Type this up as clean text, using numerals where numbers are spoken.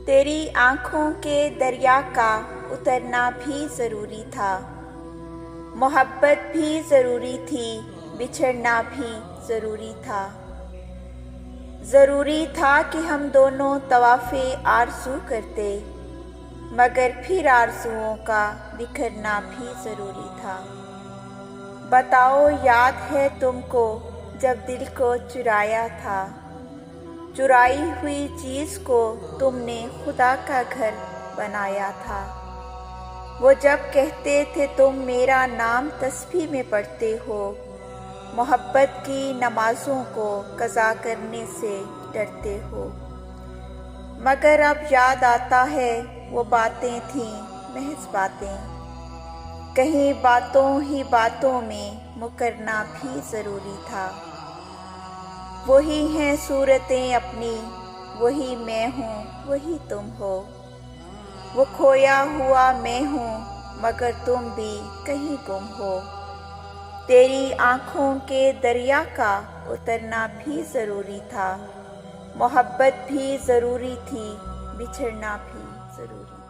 तेरी आँखों के दरिया का उतरना भी ज़रूरी था। मोहब्बत भी ज़रूरी थी, बिछड़ना भी ज़रूरी था। ज़रूरी था कि हम दोनों तवाफ़े आरज़ू करते, मगर फिर आरज़ुओं का बिखरना भी ज़रूरी था। बताओ, याद है तुमको जब दिल को चुराया था? चुराई हुई चीज़ को तुमने खुदा का घर बनाया था। वो जब कहते थे तुम मेरा नाम तस्बीह में पढ़ते हो, मोहब्बत की नमाज़ों को क़ज़ा करने से डरते हो। मगर अब याद आता है वो बातें थीं महज़ बातें, कहीं बातों ही बातों में मुकरना भी ज़रूरी था। वही हैं सूरतें अपनी, वही मैं हूँ, वही तुम हो। वो खोया हुआ मैं हूँ, मगर तुम भी कहीं गुम हो। तेरी आँखों के दरिया का उतरना भी ज़रूरी था। मोहब्बत भी ज़रूरी थी, बिछड़ना भी ज़रूरी।